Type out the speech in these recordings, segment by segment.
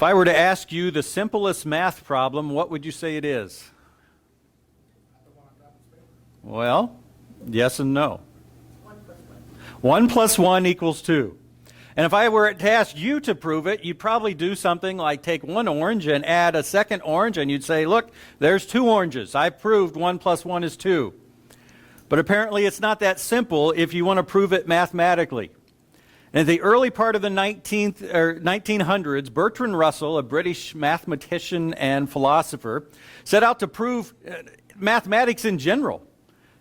If I were to ask you the simplest math problem, what would you say it is? Well, yes and no. 1 plus 1 equals 2. And if I were to ask you to prove it, you'd probably do something like take one orange and add a second orange, and you'd say, look, there's 2 oranges. I proved 1 plus 1 is 2. But apparently it's not that simple if you want to prove it mathematically. In the early part of the 1900s, Bertrand Russell, a British mathematician and philosopher, set out to prove mathematics in general.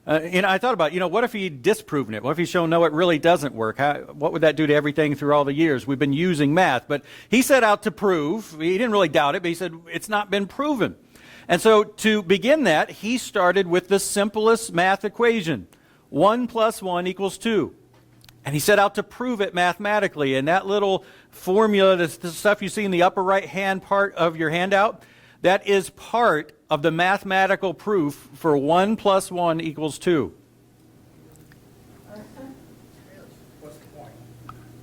I thought about, what if he'd disproven it? What if he'd shown, no, it really doesn't work? What would that do to everything through all the years we've been using math? But he set out to prove, he didn't really doubt it, but he said, it's not been proven. And so to begin that, he started with the simplest math equation. 1 plus 1 equals 2. And he set out to prove it mathematically. And that little formula, the stuff you see in the upper right-hand part of your handout, that is part of the mathematical proof for 1 plus 1 equals 2. What's the point?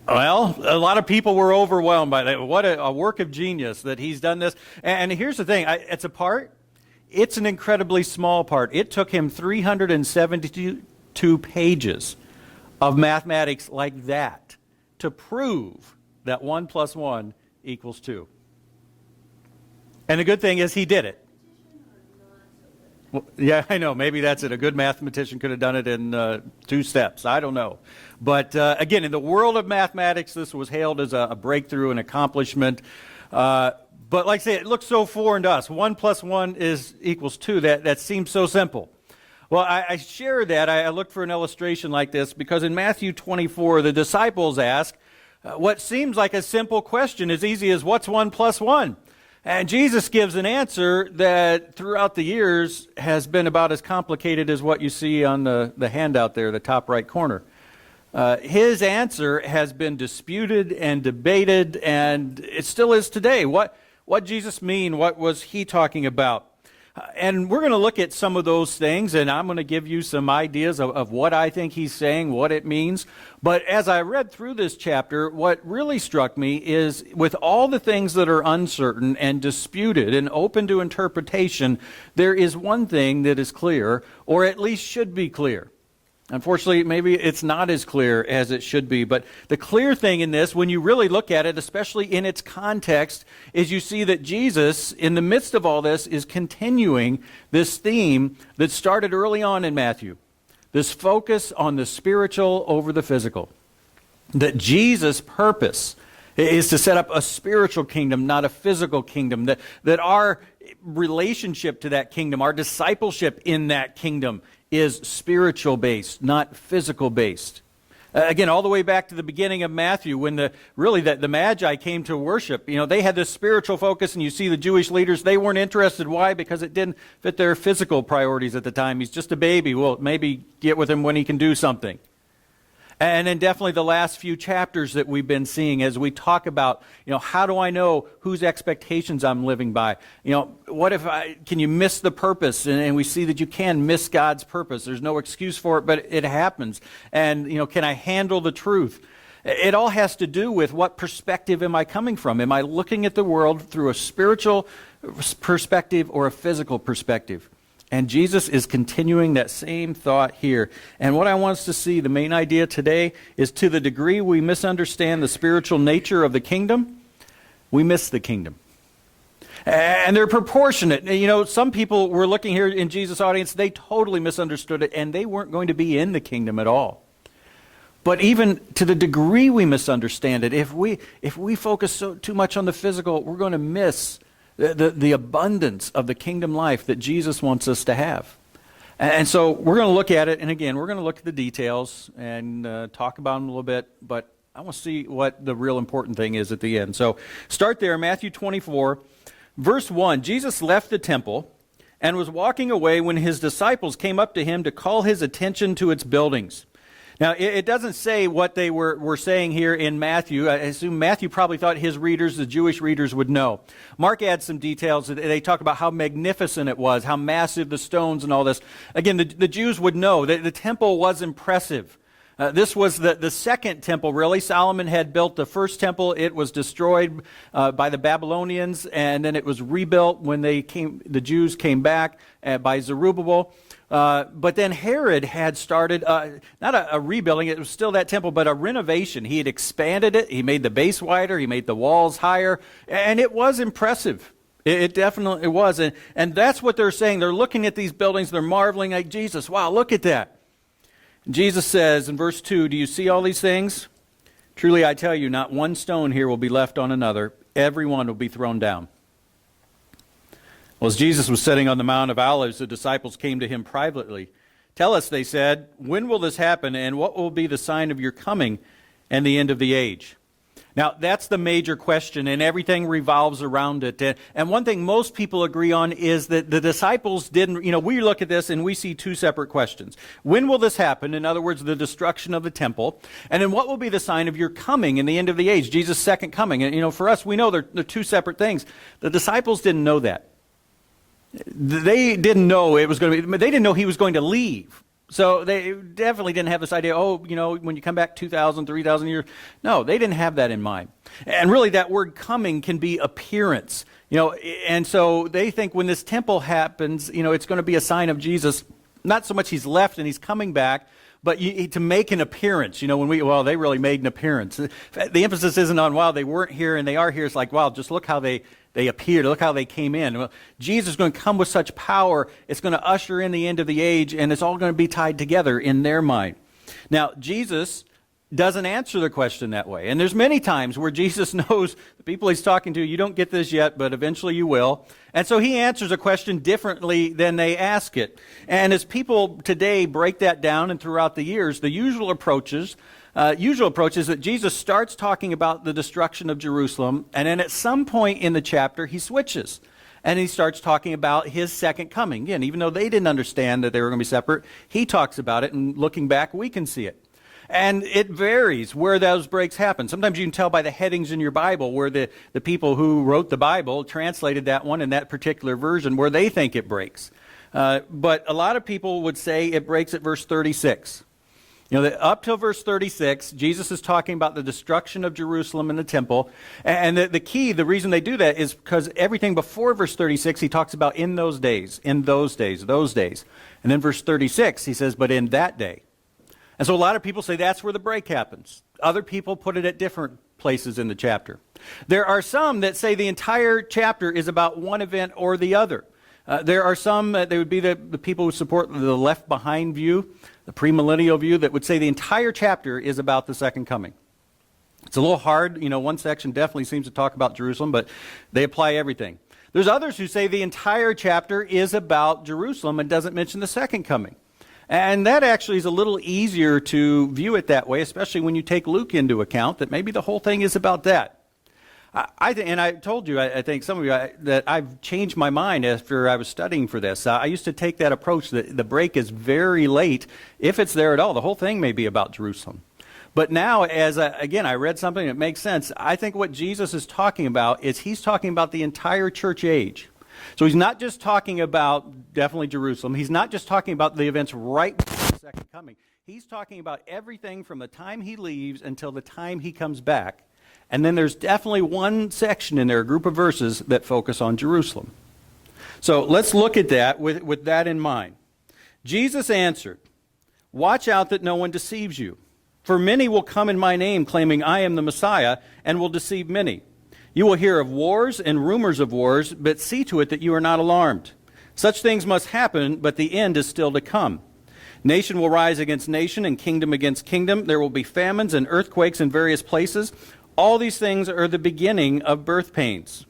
Well, a lot of people were overwhelmed by that. What a work of genius that he's done this. And here's the thing. It's a part. It's an incredibly small part. It took him 372 pages of mathematics like that to prove that 1 plus 1 equals 2. And the good thing is he did it. Well, yeah, I know. Maybe that's it. A good mathematician could have done it in 2 steps. I don't know. But again, in the world of mathematics, this was hailed as a breakthrough, an accomplishment. But like I say, it looks so foreign to us. 1 plus 1 equals 2. That seems so simple. Well, I share that. I looked for an illustration like this because in Matthew 24, the disciples ask what seems like a simple question, as easy as what's 1 plus 1? And Jesus gives an answer that throughout the years has been about as complicated as what you see on the handout there, the top right corner. His answer has been disputed and debated, and it still is today. What Jesus mean? What was he talking about? And we're going to look at some of those things, and I'm going to give you some ideas of what I think he's saying, what it means. But as I read through this chapter, what really struck me is with all the things that are uncertain and disputed and open to interpretation, there is one thing that is clear, or at least should be clear. Unfortunately, maybe it's not as clear as it should be, but the clear thing in this, when you really look at it, especially in its context, is you see that Jesus, in the midst of all this, is continuing this theme that started early on in Matthew, this focus on the spiritual over the physical. That Jesus' purpose is to set up a spiritual kingdom, not a physical kingdom, that our relationship to that kingdom, our discipleship in that kingdom is spiritual based, not physical based. Again, all the way back to the beginning of Matthew, when the Magi came to worship, they had this spiritual focus, and you see the Jewish leaders, they weren't interested. Why? Because it didn't fit their physical priorities at the time. He's just a baby. Well, maybe get with him when he can do something. And then definitely the last few chapters that we've been seeing as we talk about, how do I know whose expectations I'm living by? Can you miss the purpose? And we see that you can miss God's purpose. There's no excuse for it, but it happens. And, can I handle the truth? It all has to do with what perspective am I coming from? Am I looking at the world through a spiritual perspective or a physical perspective? And Jesus is continuing that same thought here. And what I want us to see, the main idea today, is to the degree we misunderstand the spiritual nature of the kingdom, we miss the kingdom. And they're proportionate. Some people were looking here in Jesus' audience, they totally misunderstood it, and they weren't going to be in the kingdom at all. But even to the degree we misunderstand it, if we focus too much on the physical, we're going to miss the abundance of the kingdom life that Jesus wants us to have. And so we're going to look at it, and again, we're going to look at the details and talk about them a little bit, but I want to see what the real important thing is at the end. So start there, Matthew 24, verse 1. Jesus left the temple and was walking away when his disciples came up to him to call his attention to its buildings. Now, it doesn't say what they were saying here in Matthew. I assume Matthew probably thought his readers, the Jewish readers, would know. Mark adds some details. They talk about how magnificent it was, how massive the stones and all this. Again, the Jews would know that the temple was impressive. This was the second temple, really. Solomon had built the first temple. It was destroyed by the Babylonians, and then it was rebuilt when the Jews came back by Zerubbabel. But then Herod had started, not a rebuilding, it was still that temple, but a renovation. He had expanded it. He made the base wider. He made the walls higher. And it was impressive. It definitely was. And that's what they're saying. They're looking at these buildings. They're marveling like Jesus. Wow, look at that. Jesus says in verse 2, do you see all these things? Truly I tell you, not one stone here will be left on another. Every one will be thrown down. Well, as Jesus was sitting on the Mount of Olives, the disciples came to him privately. Tell us, they said, when will this happen, and what will be the sign of your coming and the end of the age? Now, that's the major question, and everything revolves around it. And one thing most people agree on is that the disciples didn't, we look at this and we see two separate questions. When will this happen? In other words, the destruction of the temple. And then what will be the sign of your coming and the end of the age, Jesus' second coming? And, for us, we know they're two separate things. The disciples didn't know that. They didn't know it was going to be, they didn't know he was going to leave. So they definitely didn't have this idea, when you come back 2,000, 3,000 years. No, they didn't have that in mind. And really that word coming can be appearance. And so they think when this temple happens, it's going to be a sign of Jesus. Not so much he's left and he's coming back, but to make an appearance. They really made an appearance. The emphasis isn't on, they weren't here and they are here. It's like, just look how they appeared. Look how they came in. Well, Jesus is going to come with such power. It's going to usher in the end of the age, and it's all going to be tied together in their mind. Now, Jesus doesn't answer the question that way. And there's many times where Jesus knows the people he's talking to, you don't get this yet, but eventually you will. And so he answers a question differently than they ask it. And as people today break that down and throughout the years, the usual approach is that Jesus starts talking about the destruction of Jerusalem, and then at some point in the chapter, he switches. And he starts talking about his second coming. Again, even though they didn't understand that they were going to be separate, he talks about it, and looking back, we can see it. And it varies where those breaks happen. Sometimes you can tell by the headings in your Bible where the people who wrote the Bible translated that one in that particular version where they think it breaks. But a lot of people would say it breaks at verse 36. Up till verse 36, Jesus is talking about the destruction of Jerusalem and the temple. And the reason they do that is because everything before verse 36, he talks about in those days. And then verse 36, he says, but in that day. And so a lot of people say that's where the break happens. Other people put it at different places in the chapter. There are some that say the entire chapter is about one event or the other. There are some, they would be the people who support the left behind view, the premillennial view, that would say the entire chapter is about the second coming. It's a little hard. One section definitely seems to talk about Jerusalem, but they apply everything. There's others who say the entire chapter is about Jerusalem and doesn't mention the second coming. And that actually is a little easier to view it that way, especially when you take Luke into account, that maybe the whole thing is about that. And I told you, I think some of you, that I've changed my mind after I was studying for this. I used to take that approach that the break is very late, if it's there at all. The whole thing may be about Jerusalem. But now, again, I read something that makes sense. I think what Jesus is talking about is he's talking about the entire church age. So he's not just talking about definitely Jerusalem. He's not just talking about the events right before the second coming. He's talking about everything from the time he leaves until the time he comes back. And then there's definitely one section in there, a group of verses, that focus on Jerusalem. So let's look at that with that in mind. Jesus answered, watch out that no one deceives you. For many will come in my name, claiming I am the Messiah, and will deceive many. You will hear of wars and rumors of wars, but see to it that you are not alarmed. Such things must happen, but the end is still to come. Nation will rise against nation, and kingdom against kingdom. There will be famines and earthquakes in various places. All these things are the beginning of birth pains.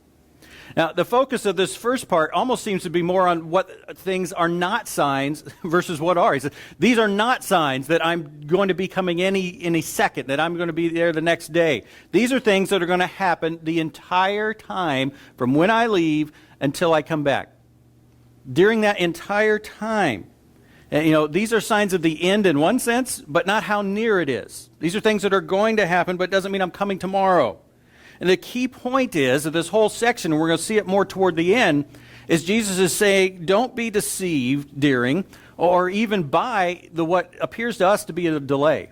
Now, the focus of this first part almost seems to be more on what things are not signs versus what are. He says, these are not signs that I'm going to be coming any second, that I'm going to be there the next day. These are things that are going to happen the entire time from when I leave until I come back. During that entire time. And, these are signs of the end in one sense, but not how near it is. These are things that are going to happen, but it doesn't mean I'm coming tomorrow. And the key point is of this whole section, and we're going to see it more toward the end, is Jesus is saying, don't be deceived during or even by what appears to us to be a delay.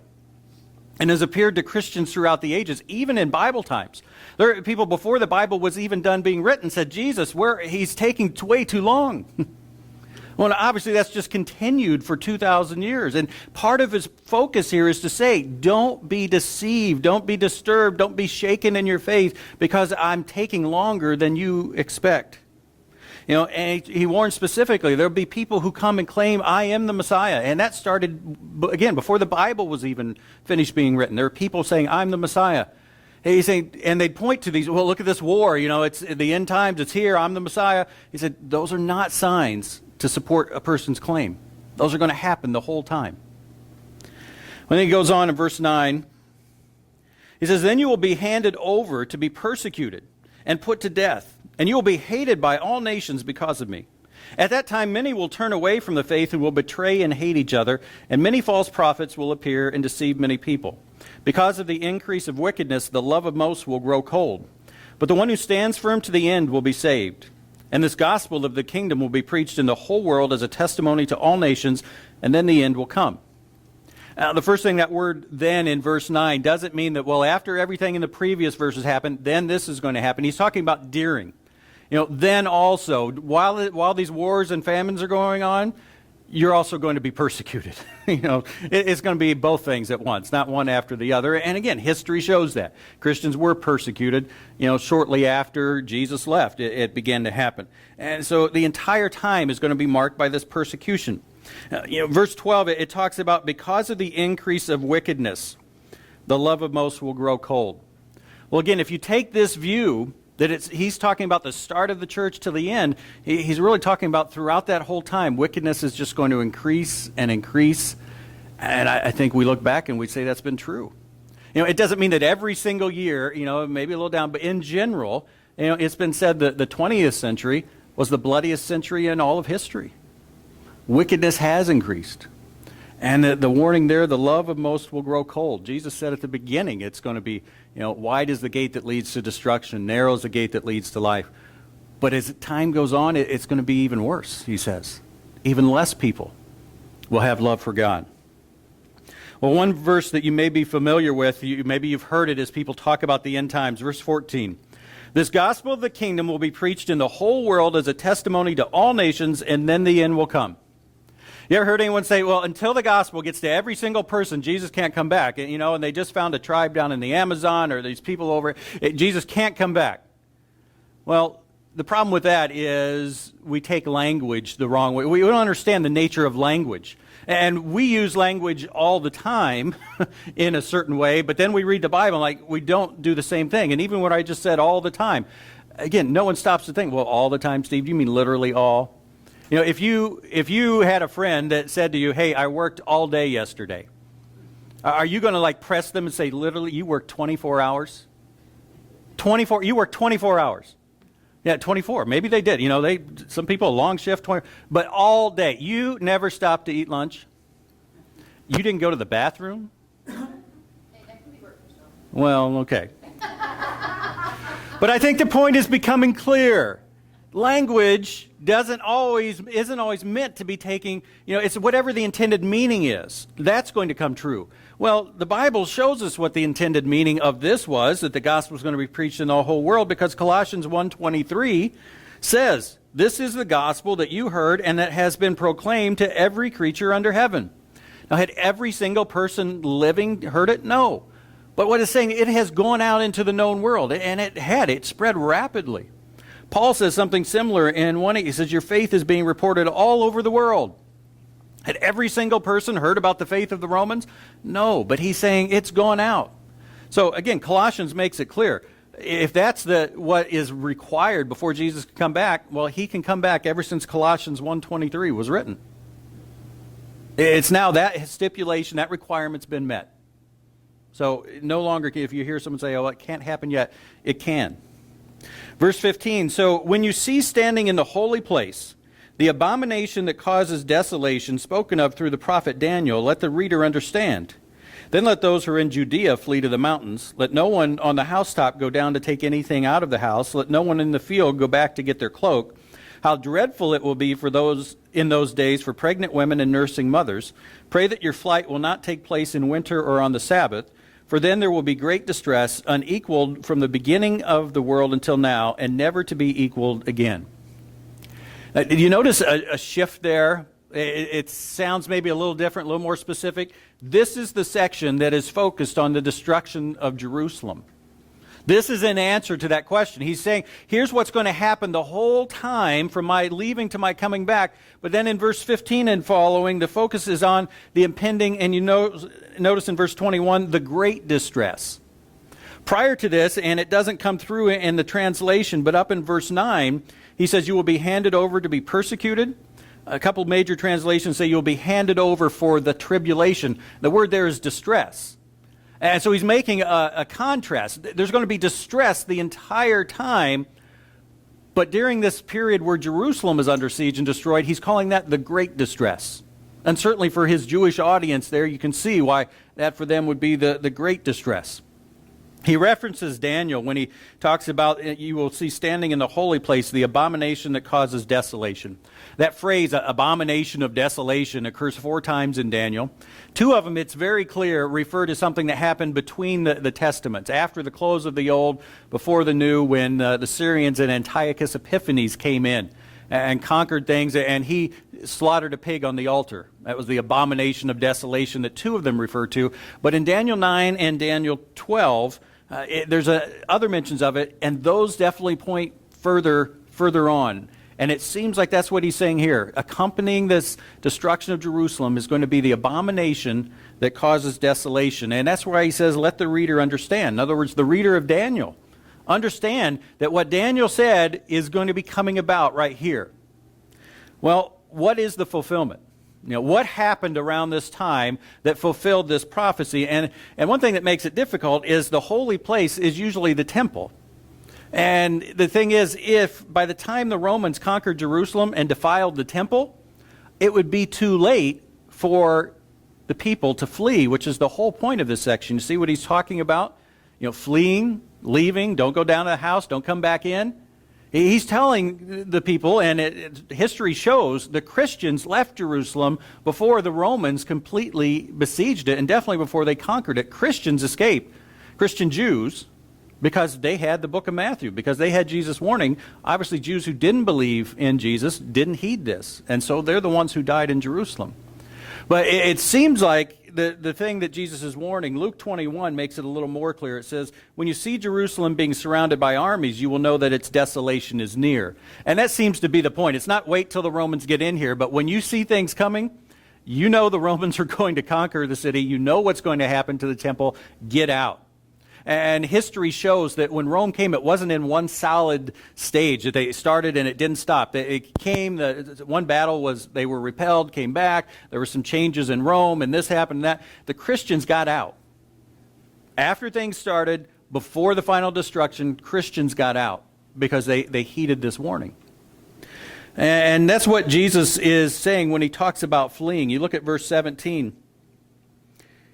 and has appeared to Christians throughout the ages, even in Bible times. There are people before the Bible was even done being written said, Jesus, he's taking way too long. Well, obviously that's just continued for 2,000 years. And part of his focus here is to say, don't be deceived, don't be disturbed, don't be shaken in your faith because I'm taking longer than you expect. And he warns specifically, there'll be people who come and claim, I am the Messiah. And that started, again, before the Bible was even finished being written. There are people saying, I'm the Messiah. He's saying, and they'd point to these, well, look at this war, it's the end times, it's here, I'm the Messiah. He said, those are not signs to support a person's claim. Those are going to happen the whole time. When he goes on in verse 9, he says, then you will be handed over to be persecuted and put to death, and you will be hated by all nations because of me. At that time, many will turn away from the faith and will betray and hate each other, and many false prophets will appear and deceive many people. Because of the increase of wickedness, the love of most will grow cold. But the one who stands firm to the end will be saved. And this gospel of the kingdom will be preached in the whole world as a testimony to all nations, and then the end will come. Now, the first thing, that word then in verse 9 doesn't mean that, well, after everything in the previous verses happened, then this is going to happen. He's talking about during. Then also, while these wars and famines are going on, you're also going to be persecuted. It's going to be both things at once, not one after the other. And again, history shows that. Christians were persecuted, shortly after Jesus left. It began to happen. And so the entire time is going to be marked by this persecution. Verse 12, it talks about because of the increase of wickedness, the love of most will grow cold. Well, again, if you take this view, that he's talking about the start of the church to the end, he's really talking about throughout that whole time, wickedness is just going to increase and increase. And I think we look back and we say that's been true. It doesn't mean that every single year, maybe a little down, but in general, it's been said that the 20th century was the bloodiest century in all of history. Wickedness has increased. And the warning there, the love of most will grow cold. Jesus said at the beginning, it's going to be, wide is the gate that leads to destruction, narrow is the gate that leads to life. But as time goes on, it's going to be even worse, he says. Even less people will have love for God. Well, one verse that you may be familiar with, maybe you've heard it as people talk about the end times, verse 14. This gospel of the kingdom will be preached in the whole world as a testimony to all nations, and then the end will come. You ever heard anyone say, well, until the gospel gets to every single person, Jesus can't come back? And they just found a tribe down in the Amazon or these people over, Jesus can't come back. Well, the problem with that is we take language the wrong way. We don't understand the nature of language. And we use language all the time in a certain way, but then we read the Bible like we don't do the same thing. And even what I just said, all the time. Again, no one stops to think, well, all the time, Steve, do you mean literally all? If you had a friend that said to you, hey, I worked all day yesterday, are you going to press them and say, literally, you worked 24 hours? You worked 24 hours. Yeah, 24. Maybe they did. Some people, a long shift, 20, but all day. You never stopped to eat lunch? You didn't go to the bathroom? Well, okay. But I think the point is becoming clear. Language isn't always meant to be taking, it's whatever the intended meaning is. That's going to come true. Well, the Bible shows us what the intended meaning of this was, that the gospel was going to be preached in the whole world, because Colossians 1:23 says, this is the gospel that you heard and that has been proclaimed to every creature under heaven. Now, had every single person living heard it? No. But what it's saying, it has gone out into the known world, and it spread rapidly. Paul says something similar in 1:8. He says, your faith is being reported all over the world. Had every single person heard about the faith of the Romans? No, but he's saying it's gone out. So again, Colossians makes it clear. If that's what is required before Jesus can come back, well, he can come back ever since Colossians 1:23 was written. It's now that stipulation, that requirement's been met. So no longer, if you hear someone say, oh, it can't happen yet, it can. Verse 15, so when you see standing in the holy place the abomination that causes desolation spoken of through the prophet Daniel, let the reader understand. Then let those who are in Judea flee to the mountains. Let no one on the housetop go down to take anything out of the house. Let no one in the field go back to get their cloak. How dreadful it will be for those in those days for pregnant women and nursing mothers. Pray that your flight will not take place in winter or on the Sabbath, For then there will be great distress, unequaled from the beginning of the world until now, and never to be equaled again. Did you notice a shift there? It sounds maybe a little different, a little more specific. This is the section that is focused on the destruction of Jerusalem. This is an answer to that question. He's saying, here's what's going to happen the whole time from my leaving to my coming back. But then in verse 15 and following, the focus is on the impending, and you notice in verse 21, the great distress. Prior to this, and it doesn't come through in the translation, but up in verse 9, he says, you will be handed over to be persecuted. A couple major translations say you'll be handed over for the tribulation. The word there is distress. And so he's making a contrast. There's going to be distress the entire time, but during this period where Jerusalem is under siege and destroyed, he's calling that the great distress. And certainly for his Jewish audience there, you can see why that for them would be the great distress. He references Daniel when he talks about, you will see standing in the holy place, the abomination that causes desolation. That phrase, abomination of desolation, occurs 4 times in Daniel. 2 of them, it's very clear, refer to something that happened between the testaments, after the close of the old, before the new, when the Syrians and Antiochus Epiphanes came in and conquered things, and he slaughtered a pig on the altar. That was the abomination of desolation that 2 of them refer to. But in Daniel 9 and Daniel 12, there's other mentions of it, and those definitely point further on. And it seems like that's what he's saying here. Accompanying this destruction of Jerusalem is going to be the abomination that causes desolation. And that's why he says, let the reader understand. In other words, the reader of Daniel, understand that what Daniel said is going to be coming about right here. Well, what is the fulfillment? What happened around this time that fulfilled this prophecy? And one thing that makes it difficult is the holy place is usually the temple. And the thing is, if by the time the Romans conquered Jerusalem and defiled the temple, it would be too late for the people to flee, which is the whole point of this section. You see what he's talking about? Fleeing, leaving, don't go down to the house, don't come back in. He's telling the people, and history shows, the Christians left Jerusalem before the Romans completely besieged it, and definitely before they conquered it. Christians escaped, Christian Jews, because they had the book of Matthew, because they had Jesus' warning. Obviously, Jews who didn't believe in Jesus didn't heed this, and so they're the ones who died in Jerusalem. But it seems like the thing that Jesus is warning, Luke 21 makes it a little more clear. It says, when you see Jerusalem being surrounded by armies, you will know that its desolation is near. And that seems to be the point. It's not wait till the Romans get in here, but when you see things coming, you know the Romans are going to conquer the city. You know what's going to happen to the temple. Get out. And history shows that when Rome came, it wasn't in one solid stage, that they started and it didn't stop. It came, one battle was they were repelled, came back, there were some changes in Rome, and this happened and that. The Christians got out. After things started, before the final destruction, Christians got out because they heeded this warning. And that's what Jesus is saying when he talks about fleeing. You look at verse 17.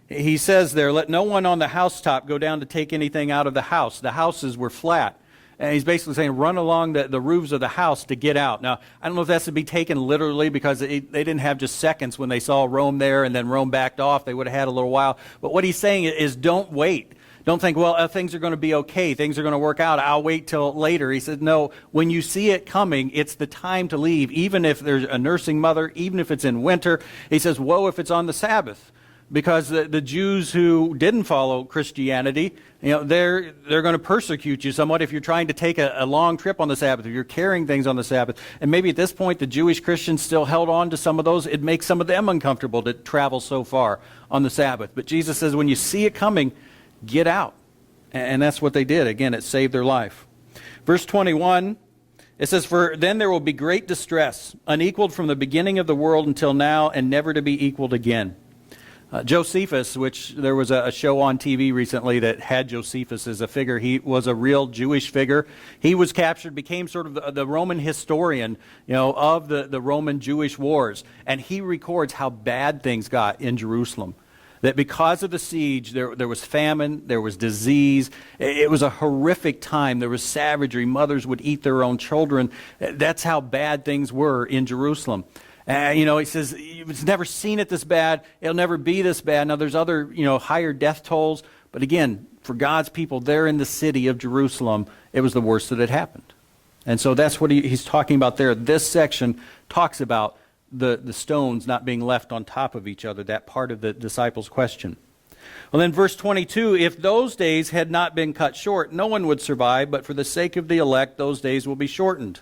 He says there, let no one on the housetop go down to take anything out of the house. The houses were flat. And he's basically saying, run along the roofs of the house to get out. Now, I don't know if that's to be taken literally, because they didn't have just seconds when they saw Rome there and then Rome backed off. They would have had a little while. But what he's saying is don't wait. Don't think, well, things are going to be okay. Things are going to work out. I'll wait till later. He said, no, when you see it coming, it's the time to leave. Even if there's a nursing mother, even if it's in winter. He says, woe if it's on the Sabbath. Because the Jews who didn't follow Christianity, they're going to persecute you somewhat if you're trying to take a long trip on the Sabbath, if you're carrying things on the Sabbath. And maybe at this point the Jewish Christians still held on to some of those. It makes some of them uncomfortable to travel so far on the Sabbath. But Jesus says when you see it coming, get out. And that's what they did. Again, it saved their life. Verse 21, it says, for then there will be great distress, unequaled from the beginning of the world until now, and never to be equaled again. Josephus, which there was a show on TV recently that had Josephus as a figure. He was a real Jewish figure. He was captured, became sort of the Roman historian, of the Roman Jewish wars. And he records how bad things got in Jerusalem. That because of the siege, there was famine, there was disease. It was a horrific time. There was savagery. Mothers would eat their own children. That's how bad things were in Jerusalem. He says, it's never seen it this bad. It'll never be this bad. Now, there's other, higher death tolls. But again, for God's people there in the city of Jerusalem, it was the worst that had happened. And so that's what he's talking about there. This section talks about the stones not being left on top of each other, that part of the disciples' question. Well, then verse 22, if those days had not been cut short, no one would survive, but for the sake of the elect, those days will be shortened.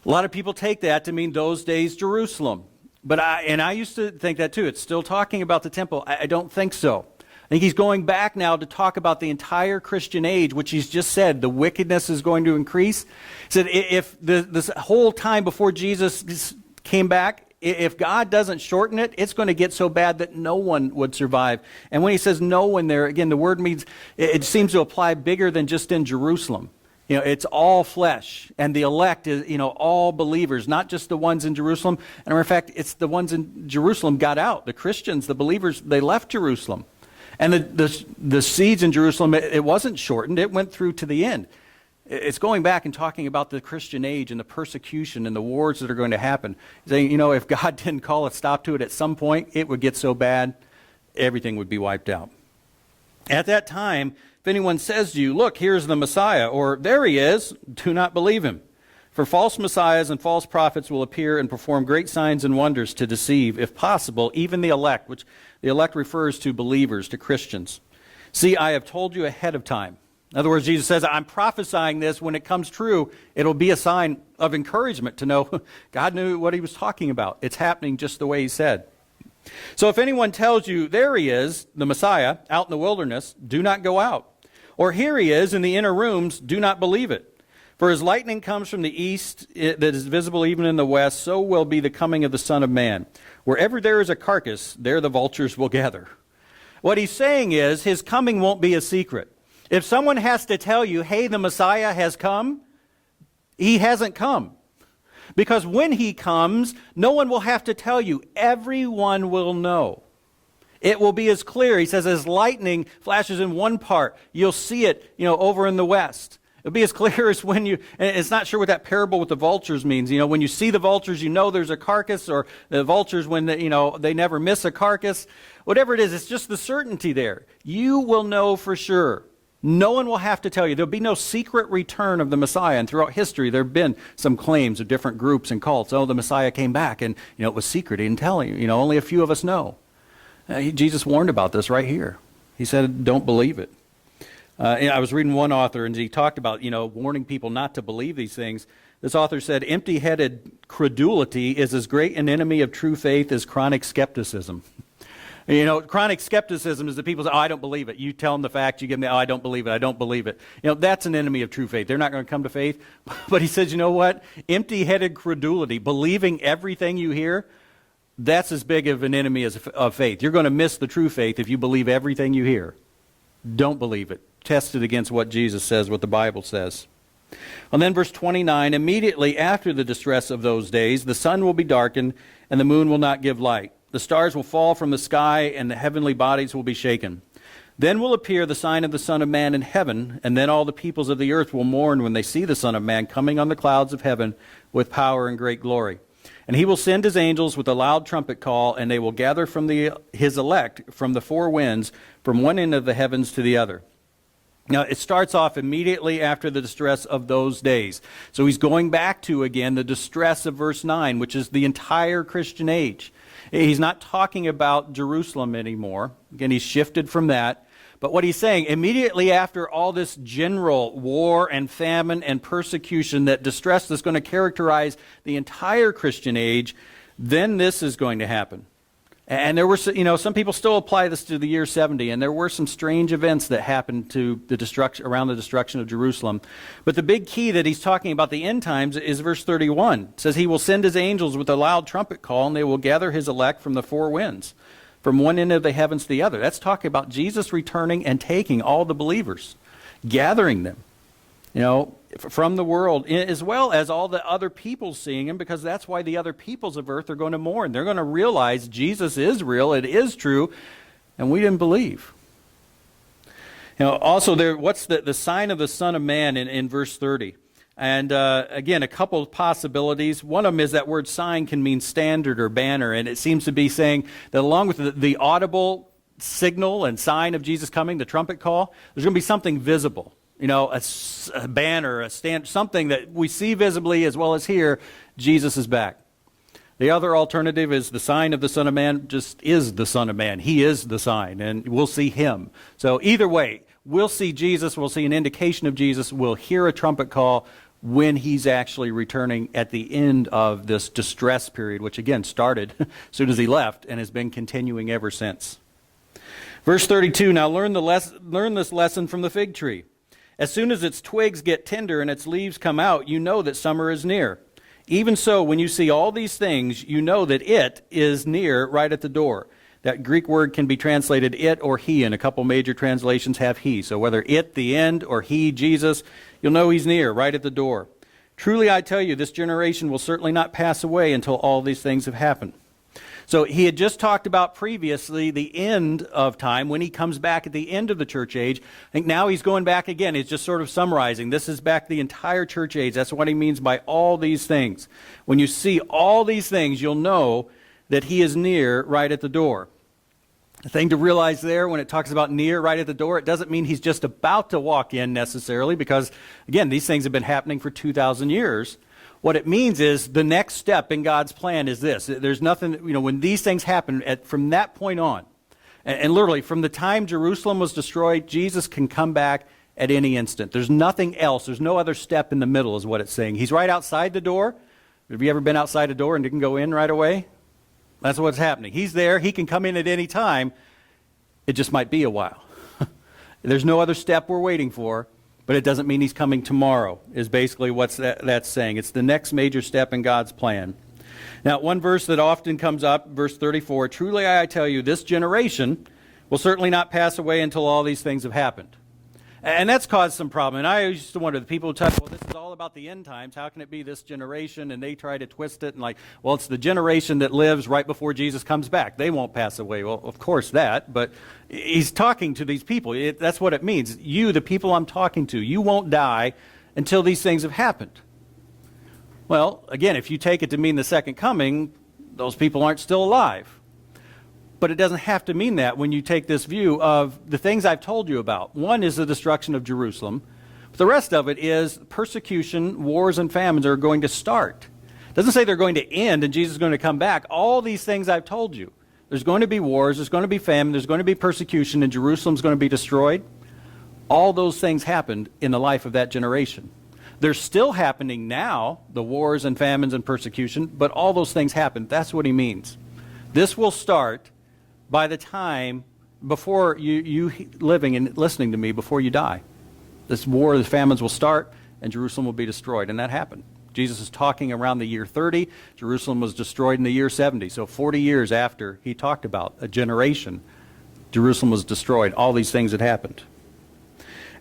A lot of people take that to mean those days Jerusalem. But I used to think that too. It's still talking about the temple. I don't think so. I think he's going back now to talk about the entire Christian age, which he's just said the wickedness is going to increase. He said if this whole time before Jesus came back, if God doesn't shorten it, it's going to get so bad that no one would survive. And when he says no one there, again, the word means, it seems to apply bigger than just in Jerusalem. You know, it's all flesh, and the elect is, all believers, not just the ones in Jerusalem. And matter of fact, it's the ones in Jerusalem got out. The Christians, the believers, they left Jerusalem. And the seeds in Jerusalem, it wasn't shortened. It went through to the end. It's going back and talking about the Christian age and the persecution and the wars that are going to happen. Saying, if God didn't call a stop to it at some point, it would get so bad, everything would be wiped out. At that time, if anyone says to you, look, here's the Messiah, or there he is, do not believe him. For false messiahs and false prophets will appear and perform great signs and wonders to deceive, if possible, even the elect, which the elect refers to believers, to Christians. See, I have told you ahead of time. In other words, Jesus says, I'm prophesying this. When it comes true, it'll be a sign of encouragement to know God knew what he was talking about. It's happening just the way he said. So if anyone tells you, there he is, the Messiah, out in the wilderness, do not go out. Or here he is in the inner rooms, do not believe it. For as lightning comes from the east, that is visible even in the west, so will be the coming of the Son of Man. Wherever there is a carcass, there the vultures will gather. What he's saying is, his coming won't be a secret. If someone has to tell you, hey, the Messiah has come, he hasn't come. Because when he comes, no one will have to tell you. Everyone will know. It will be as clear. He says, as lightning flashes in one part, you'll see it, over in the west. It'll be as clear as when and it's not sure what that parable with the vultures means. When you see the vultures, there's a carcass, or the vultures, when they never miss a carcass. Whatever it is, it's just the certainty there. You will know for sure. No one will have to tell you. There'll be no secret return of the Messiah. And throughout history, there have been some claims of different groups and cults. Oh, the Messiah came back, and it was secret. He didn't tell you. Only a few of us know. Jesus warned about this right here. He said, don't believe it. I was reading one author, and he talked about, warning people not to believe these things. This author said, empty-headed credulity is as great an enemy of true faith as chronic skepticism. Chronic skepticism is that people say, oh, I don't believe it. You tell them the facts, you give them, oh, I don't believe it, I don't believe it. That's an enemy of true faith. They're not going to come to faith. But he says, you know what? Empty-headed credulity, believing everything you hear, that's as big of an enemy of faith. You're going to miss the true faith if you believe everything you hear. Don't believe it. Test it against what Jesus says, what the Bible says. And then verse 29, immediately after the distress of those days, the sun will be darkened, and the moon will not give light. The stars will fall from the sky, and the heavenly bodies will be shaken. Then will appear the sign of the Son of Man in heaven, and then all the peoples of the earth will mourn when they see the Son of Man coming on the clouds of heaven with power and great glory. And he will send his angels with a loud trumpet call, and they will gather from his elect from the four winds, from one end of the heavens to the other. Now, it starts off immediately after the distress of those days. So he's going back to, again, the distress of verse 9, which is the entire Christian age. He's not talking about Jerusalem anymore. Again, he's shifted from that. But what he's saying, immediately after all this general war and famine and persecution, that distress that's going to characterize the entire Christian age, then this is going to happen. And there were, some people still apply this to the year 70, and there were some strange events that happened to the destruction, around the destruction of Jerusalem. But the big key that he's talking about the end times is verse 31. It says, he will send his angels with a loud trumpet call, and they will gather his elect from the four winds, from one end of the heavens to the other. That's talking about Jesus returning and taking all the believers, gathering them, from the world, as well as all the other peoples seeing him, because that's why the other peoples of earth are going to mourn. They're going to realize Jesus is real, it is true, and we didn't believe. Also, what's the sign of the Son of Man in verse 30? And again, a couple of possibilities. One of them is that word sign can mean standard or banner, and it seems to be saying that along with the audible signal and sign of Jesus coming, the trumpet call, there's going to be something visible. You know, a banner, a stand, something that we see visibly as well as hear, Jesus is back. The other alternative is the sign of the Son of Man just is the Son of Man. He is the sign, and we'll see him. So either way, we'll see Jesus, we'll see an indication of Jesus, we'll hear a trumpet call when he's actually returning at the end of this distress period, which again started as soon as he left and has been continuing ever since. Verse 32, now learn this lesson from the fig tree. As soon as its twigs get tender and its leaves come out, you know that summer is near. Even so, when you see all these things, you know that it is near, right at the door. That Greek word can be translated it or he, and a couple major translations have he. So whether it, the end, or he, Jesus, you'll know he's near, right at the door. Truly I tell you, this generation will certainly not pass away until all these things have happened. So he had just talked about previously the end of time, when he comes back at the end of the church age. I think now he's going back again. He's just sort of summarizing. This is back the entire church age. That's what he means by all these things. When you see all these things, you'll know that he is near, right at the door. The thing to realize there, when it talks about near, right at the door, it doesn't mean he's just about to walk in necessarily, because, again, these things have been happening for 2,000 years. What it means is the next step in God's plan is this. There's nothing, when these things happen, from that point on, and literally from the time Jerusalem was destroyed, Jesus can come back at any instant. There's nothing else. There's no other step in the middle is what it's saying. He's right outside the door. Have you ever been outside a door and didn't go in right away? That's what's happening. He's there. He can come in at any time. It just might be a while. There's no other step we're waiting for. But it doesn't mean he's coming tomorrow, is basically what that's saying. It's the next major step in God's plan. Now, one verse that often comes up, verse 34, truly I tell you, this generation will certainly not pass away until all these things have happened. And that's caused some problem. And I used to wonder, the people who talk, well, this is all about the end times. How can it be this generation? And they try to twist it and it's the generation that lives right before Jesus comes back. They won't pass away. Well, of course that, but he's talking to these people. That's what it means. You, the people I'm talking to, you won't die until these things have happened. Well, again, if you take it to mean the second coming, those people aren't still alive. But it doesn't have to mean that when you take this view of the things I've told you about. One is the destruction of Jerusalem. But the rest of it is persecution, wars, and famines are going to start. It doesn't say they're going to end and Jesus is going to come back. All these things I've told you. There's going to be wars, there's going to be famine, there's going to be persecution, and Jerusalem's going to be destroyed. All those things happened in the life of that generation. They're still happening now, the wars and famines and persecution, but all those things happened. That's what he means. This will start by the time before you living and listening to me before you die. This war, the famines will start, and Jerusalem will be destroyed. And that happened. Jesus is talking around the year 30. Jerusalem was destroyed in the year 70. So 40 years after he talked about a generation, Jerusalem was destroyed. All these things had happened.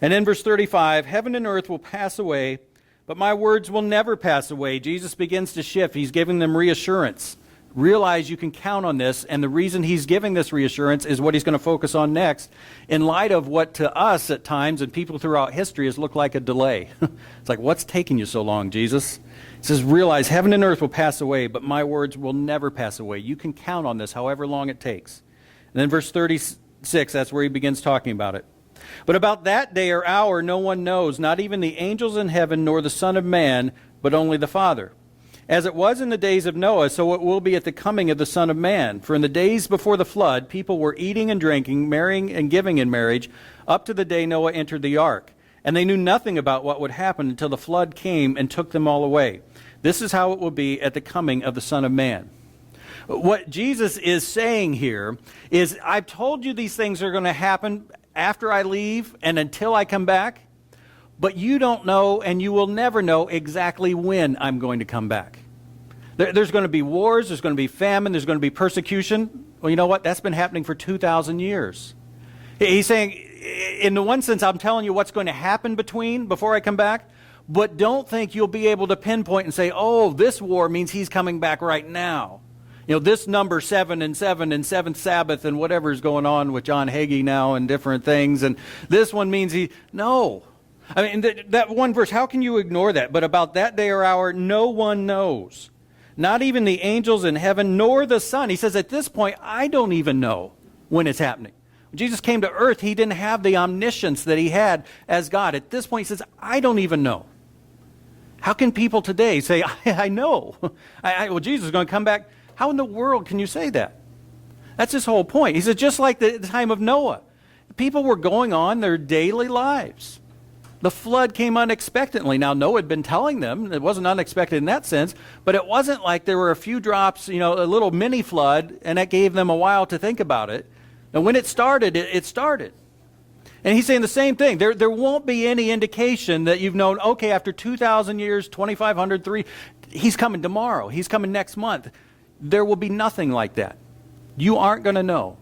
And in verse 35, heaven and earth will pass away, but my words will never pass away. Jesus begins to shift. He's giving them reassurance. Realize you can count on this, and the reason he's giving this reassurance is what he's going to focus on next, in light of what to us at times and people throughout history has looked like a delay. It's like, what's taking you so long, Jesus? He says, realize heaven and earth will pass away, but my words will never pass away. You can count on this however long it takes. And then verse 36, that's where he begins talking about it. But about that day or hour no one knows, not even the angels in heaven nor the Son of Man, but only the Father. As it was in the days of Noah, so it will be at the coming of the Son of Man. For in the days before the flood, people were eating and drinking, marrying and giving in marriage, up to the day Noah entered the ark. And they knew nothing about what would happen until the flood came and took them all away. This is how it will be at the coming of the Son of Man. What Jesus is saying here is, I've told you these things are going to happen after I leave and until I come back. But you don't know, and you will never know exactly when I'm going to come back. There's going to be wars, there's going to be famine, there's going to be persecution. Well, you know what? That's been happening for 2,000 years. He's saying, in the one sense, I'm telling you what's going to happen before I come back, but don't think you'll be able to pinpoint and say, oh, this war means he's coming back right now. This number 7 and 7 and seventh Sabbath and whatever's going on with John Hagee now and different things, and this one means no. I mean, that one verse, how can you ignore that? But about that day or hour, no one knows. Not even the angels in heaven, nor the Son. He says, at this point, I don't even know when it's happening. When Jesus came to earth, he didn't have the omniscience that he had as God. At this point, he says, I don't even know. How can people today say, I know? Well, Jesus is going to come back. How in the world can you say that? That's his whole point. He said, just like the time of Noah, people were going on their daily lives. The flood came unexpectedly. Now, Noah had been telling them. It wasn't unexpected in that sense, but it wasn't like there were a few drops, a little mini flood, and that gave them a while to think about it. And when it started, it started. And he's saying the same thing. There won't be any indication that you've known, okay, after 2,000 years, 2,500, he's coming tomorrow. He's coming next month. There will be nothing like that. You aren't going to know.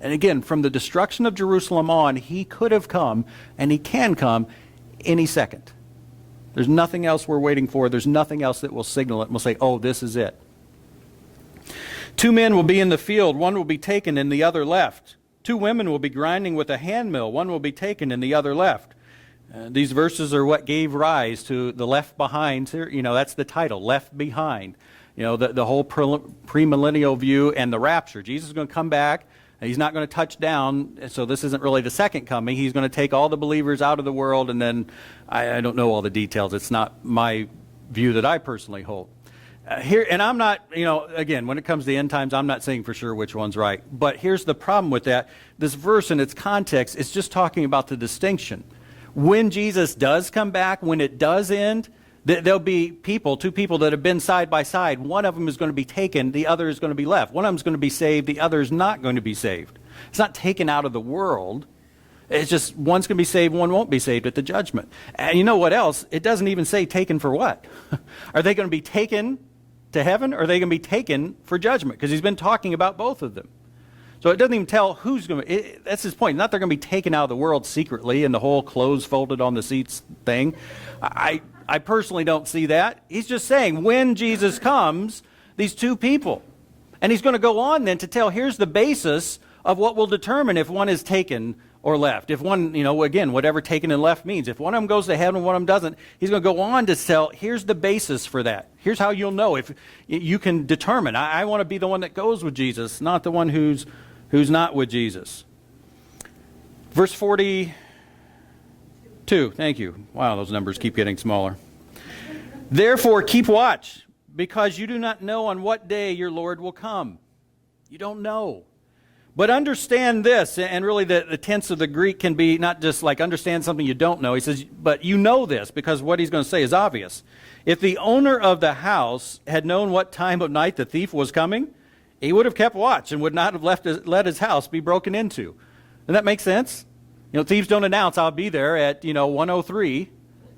And again, from the destruction of Jerusalem on, he could have come, and he can come any second. There's nothing else we're waiting for. There's nothing else that will signal it. And we'll say, oh, this is it. 2 men will be in the field. One will be taken and the other left. 2 women will be grinding with a handmill. One will be taken and the other left. These verses are what gave rise to the Left Behind. That's the title, Left Behind. The whole premillennial view and the rapture. Jesus is going to come back. He's not going to touch down, so this isn't really the second coming. He's going to take all the believers out of the world, and then I don't know all the details. It's not my view that I personally hold. And I'm not, again, when it comes to the end times, I'm not saying for sure which one's right. But here's the problem with that. This verse in its context is just talking about the distinction. When Jesus does come back, when it does end, there'll be 2 people that have been side by side. One of them is going to be taken, the other is going to be left. One of them is going to be saved, the other is not going to be saved. It's not taken out of the world. It's just one's going to be saved, one won't be saved at the judgment. And you know what else? It doesn't even say taken for what. Are they going to be taken to heaven, or are they going to be taken for judgment? Because he's been talking about both of them. So it doesn't even tell who's going to, that's his point. Not they're going to be taken out of the world secretly and the whole clothes folded on the seats thing. I personally don't see that. He's just saying when Jesus comes, these 2 people. And he's going to go on then to tell, here's the basis of what will determine if one is taken or left. If one, again, whatever taken and left means. If one of them goes to heaven and one of them doesn't, he's going to go on to tell, here's the basis for that. Here's how you'll know if you can determine. I want to be the one that goes with Jesus, not the one who's not with Jesus. Verse 42. Thank you. Wow, those numbers keep getting smaller. Therefore, keep watch, because you do not know on what day your Lord will come. You don't know. But understand this, and really the tense of the Greek can be not just like understand something you don't know. He says, but you know this, because what he's going to say is obvious. If the owner of the house had known what time of night the thief was coming, he would have kept watch and would not have let his house be broken into. Doesn't that make sense? Thieves don't announce, I'll be there at, 1:03.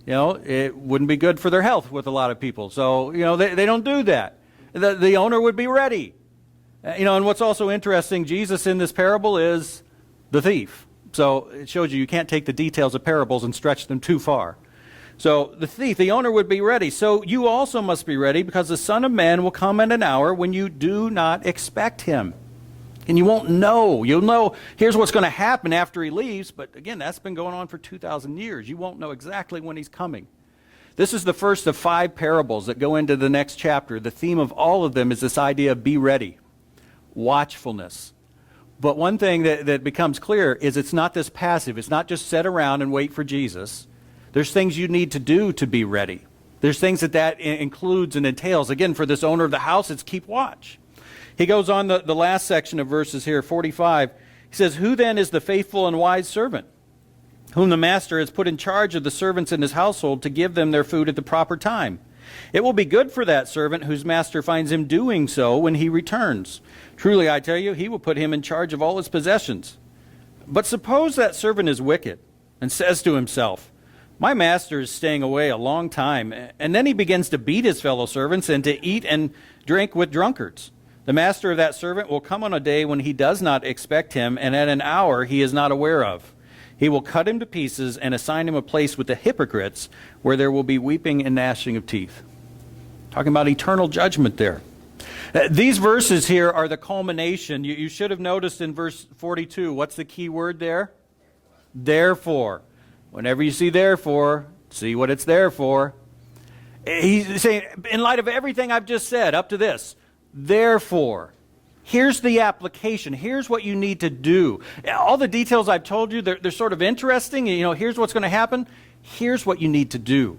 It wouldn't be good for their health with a lot of people. So, they don't do that. The owner would be ready. And what's also interesting, Jesus in this parable is the thief. So it shows you can't take the details of parables and stretch them too far. So the thief, the owner would be ready. So you also must be ready, because the Son of Man will come at an hour when you do not expect him. And you won't know. You'll know, here's what's going to happen after he leaves. But again, that's been going on for 2,000 years. You won't know exactly when he's coming. This is the first of 5 parables that go into the next chapter. The theme of all of them is this idea of be ready, watchfulness. But one thing that becomes clear is it's not this passive. It's not just sit around and wait for Jesus. There's things you need to do to be ready. There's things that includes and entails. Again, for this owner of the house, it's keep watch. He goes on the last section of verses here, 45. He says, who then is the faithful and wise servant, whom the master has put in charge of the servants in his household to give them their food at the proper time? It will be good for that servant whose master finds him doing so when he returns. Truly, I tell you, he will put him in charge of all his possessions. But suppose that servant is wicked and says to himself, my master is staying away a long time, and then he begins to beat his fellow servants and to eat and drink with drunkards. The master of that servant will come on a day when he does not expect him, and at an hour he is not aware of. He will cut him to pieces and assign him a place with the hypocrites, where there will be weeping and gnashing of teeth. Talking about eternal judgment there. These verses here are the culmination. You should have noticed in verse 42, what's the key word there? Therefore. Whenever you see therefore, see what it's there for. He's saying, in light of everything I've just said up to this, therefore. Here's the application. Here's what you need to do. All the details I've told you, they're sort of interesting. Here's what's going to happen. Here's what you need to do.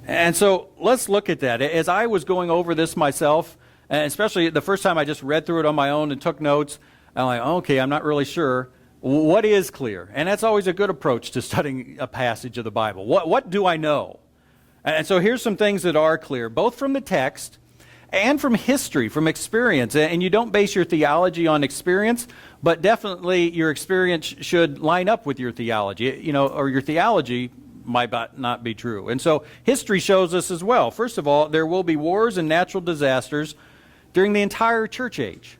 And so let's look at that. As I was going over this myself, and especially the first time I just read through it on my own and took notes, I'm like, okay, I'm not really sure. What is clear? And that's always a good approach to studying a passage of the Bible. What do I know? And so here's some things that are clear, both from the text and from history, from experience. And you don't base your theology on experience, but definitely your experience should line up with your theology, or your theology might not be true. And so history shows us as well. First of all, there will be wars and natural disasters during the entire church age.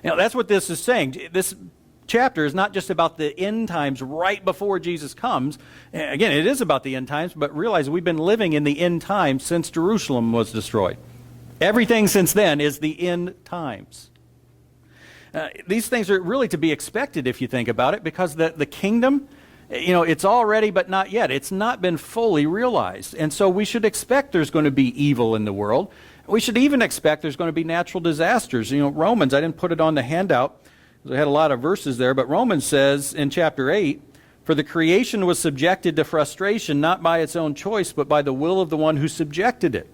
That's what this is saying. This chapter is not just about the end times right before Jesus comes. Again, it is about the end times, but realize we've been living in the end times since Jerusalem was destroyed. Everything since then is the end times. These things are really to be expected if you think about it, because the kingdom, it's already but not yet. It's not been fully realized. And so we should expect there's going to be evil in the world. We should even expect there's going to be natural disasters. Romans, I didn't put it on the handout, I had a lot of verses there, but Romans says in chapter 8, "For the creation was subjected to frustration, not by its own choice, but by the will of the one who subjected it,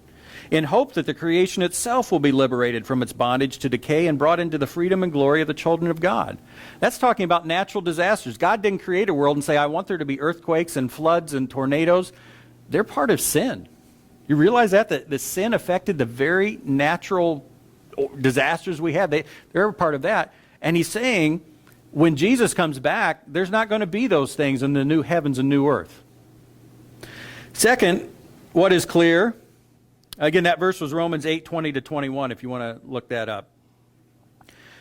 in hope that the creation itself will be liberated from its bondage to decay and brought into the freedom and glory of the children of God." That's talking about natural disasters. God didn't create a world and say, I want there to be earthquakes and floods and tornadoes. They're part of sin. You realize that the sin affected the very natural disasters we have. They're a part of that. And he's saying, when Jesus comes back, there's not going to be those things in the new heavens and new earth. Second, what is clear, again, that verse was Romans 8:20-21, if you want to look that up.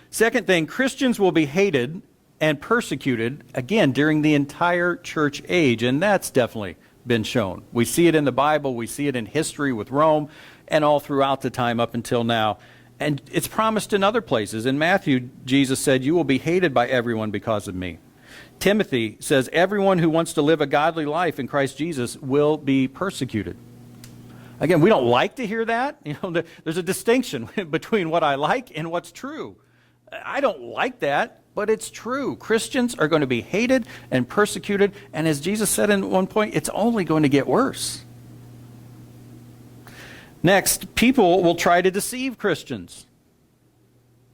Second thing, Christians will be hated and persecuted, again, during the entire church age, and that's definitely been shown. We see it in the Bible, we see it in history with Rome, and all throughout the time up until now. And it's promised in other places. In Matthew, Jesus said, "You will be hated by everyone because of me." Timothy says, "Everyone who wants to live a godly life in Christ Jesus will be persecuted." Again, we don't like to hear that. There's a distinction between what I like and what's true. I don't like that, but it's true. Christians are going to be hated and persecuted, and as Jesus said in one point, it's only going to get worse. Next, people will try to deceive Christians.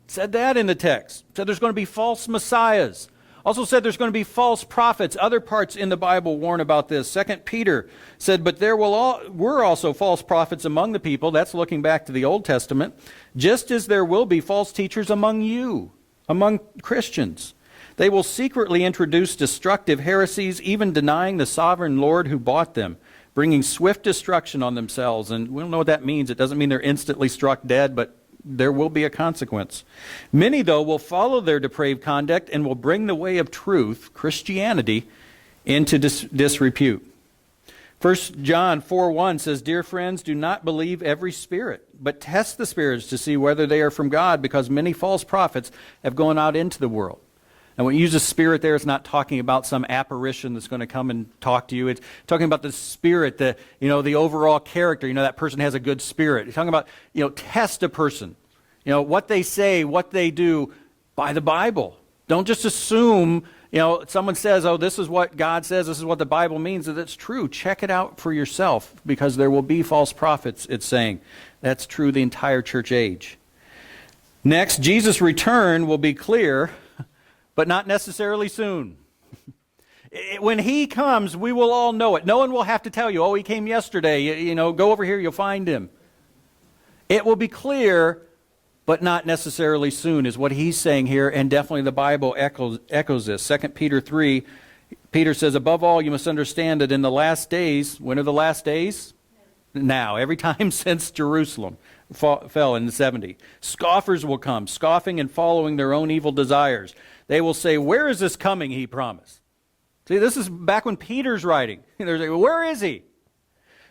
Said that in the text. Said there's going to be false messiahs. Also said there's going to be false prophets. Other parts in the Bible warn about this. 2 Peter said, "But there were also false prophets among the people." That's looking back to the Old Testament. "Just as there will be false teachers among you," among Christians. "They will secretly introduce destructive heresies, even denying the sovereign Lord who bought them, bringing swift destruction on themselves." And we don't know what that means. It doesn't mean they're instantly struck dead, but there will be a consequence. "Many, though, will follow their depraved conduct and will bring the way of truth," Christianity, "into disrepute." 1 John 4:1 says, "Dear friends, do not believe every spirit, but test the spirits to see whether they are from God, because many false prophets have gone out into the world." And when it uses spirit there, it's not talking about some apparition that's going to come and talk to you. It's talking about the spirit, the overall character. That person has a good spirit. It's talking about, test a person. What they say, what they do by the Bible. Don't just assume, someone says, oh, this is what God says, this is what the Bible means, that it's true. Check it out for yourself, because there will be false prophets, it's saying. That's true the entire church age. Next, Jesus' return will be clear, but not necessarily soon. When he comes, we will all know it. No one will have to tell you, oh, he came yesterday. Go over here, you'll find him. It will be clear, but not necessarily soon, is what he's saying here, and definitely the Bible echoes this. 2 Peter 3, Peter says, "Above all, you must understand that in the last days," when are the last days? Now, every time since Jerusalem fell in the 70. "Scoffers will come, scoffing and following their own evil desires. They will say, 'Where is this coming he promised?'" See, this is back when Peter's writing. They're saying, "Where is he?"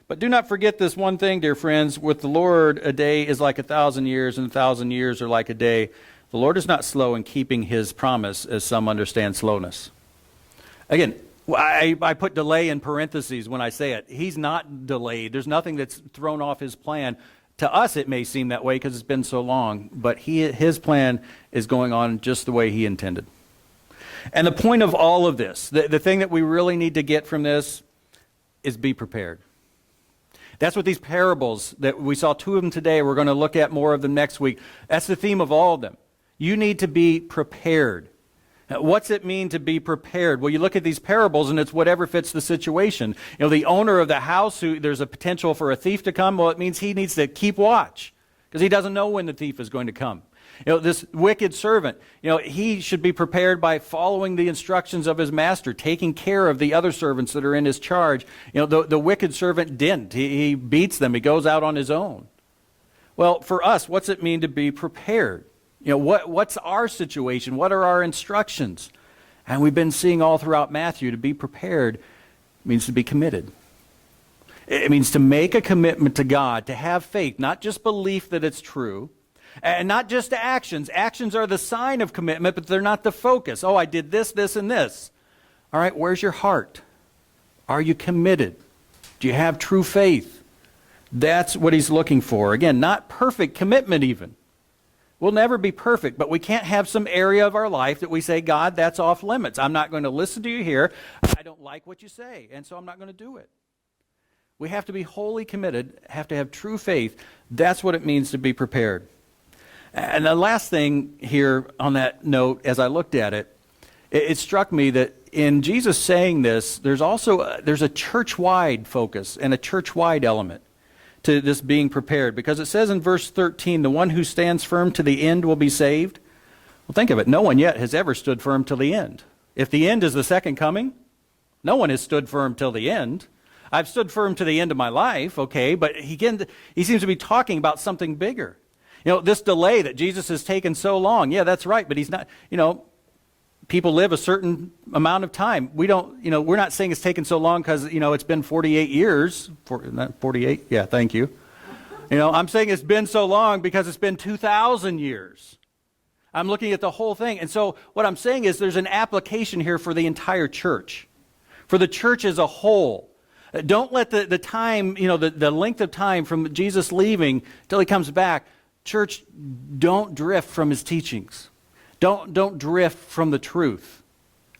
"But do not forget this one thing, dear friends. With the Lord, a day is like 1,000 years, and 1,000 years are like a day. The Lord is not slow in keeping his promise, as some understand slowness." Again, I put delay in parentheses when I say it. He's not delayed. There's nothing that's thrown off his plan. To us, it may seem that way because it's been so long, but his plan is going on just the way he intended. And the point of all of this, the thing that we really need to get from this is be prepared. That's what these parables, that we saw two of them today, we're going to look at more of them next week. That's the theme of all of them. You need to be prepared. Now, what's it mean to be prepared? Well, you look at these parables and it's whatever fits the situation. You know, the owner of the house, there's a potential for a thief to come. Well, it means he needs to keep watch because he doesn't know when the thief is going to come. You know, this wicked servant, you know, he should be prepared by following the instructions of his master, taking care of the other servants that are in his charge. You know, the wicked servant didn't. He beats them. He goes out on his own. Well, for us, what's it mean to be prepared? You know, what's our situation? What are our instructions? And we've been seeing all throughout Matthew, to be prepared means to be committed. It means to make a commitment to God, to have faith, not just belief that it's true, and not just actions. Actions are the sign of commitment, but they're not the focus. Oh, I did this, this, and this. All right, where's your heart? Are you committed? Do you have true faith? That's what he's looking for. Again, not perfect commitment even. We'll never be perfect, but we can't have some area of our life that we say, God, that's off limits. I'm not going to listen to you here. I don't like what you say, and so I'm not going to do it. We have to be wholly committed, have to have true faith. That's what it means to be prepared. And the last thing here on that note, as I looked at it, it struck me that in Jesus saying this, there's a church-wide focus and a church-wide element to this being prepared. Because it says in verse 13, the one who stands firm to the end will be saved. Well, think of it. No one yet has ever stood firm till the end. If the end is the second coming, no one has stood firm till the end. I've stood firm to the end of my life, okay, but he seems to be talking about something bigger. You know, this delay that Jesus has taken so long, yeah, that's right, but he's not, you know, people live a certain amount of time. We're not saying it's taken so long because, you know, it's been 48 years. 48? Yeah, thank you. You know, I'm saying it's been so long because it's been 2,000 years. I'm looking at the whole thing. And so what I'm saying is there's an application here for the entire church, for the church as a whole. Don't let the time, you know, the length of time from Jesus leaving till he comes back. Church, don't drift from his teachings. Don't drift from the truth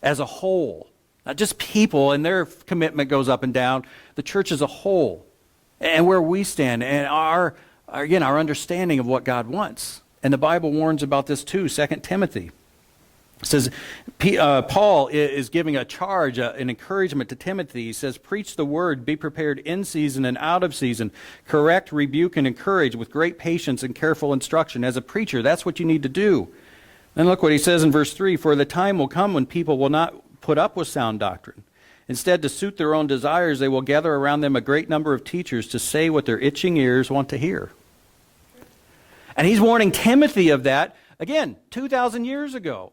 as a whole. Not just people and their commitment goes up and down. The church as a whole and where we stand and our understanding of what God wants. And the Bible warns about this too. 2 Timothy says, Paul is giving a charge, an encouragement to Timothy. He says, preach the word, be prepared in season and out of season. Correct, rebuke, and encourage with great patience and careful instruction. As a preacher, that's what you need to do. Then look what he says in verse 3, for the time will come when people will not put up with sound doctrine. Instead, to suit their own desires, they will gather around them a great number of teachers to say what their itching ears want to hear. And he's warning Timothy of that, again, 2,000 years ago.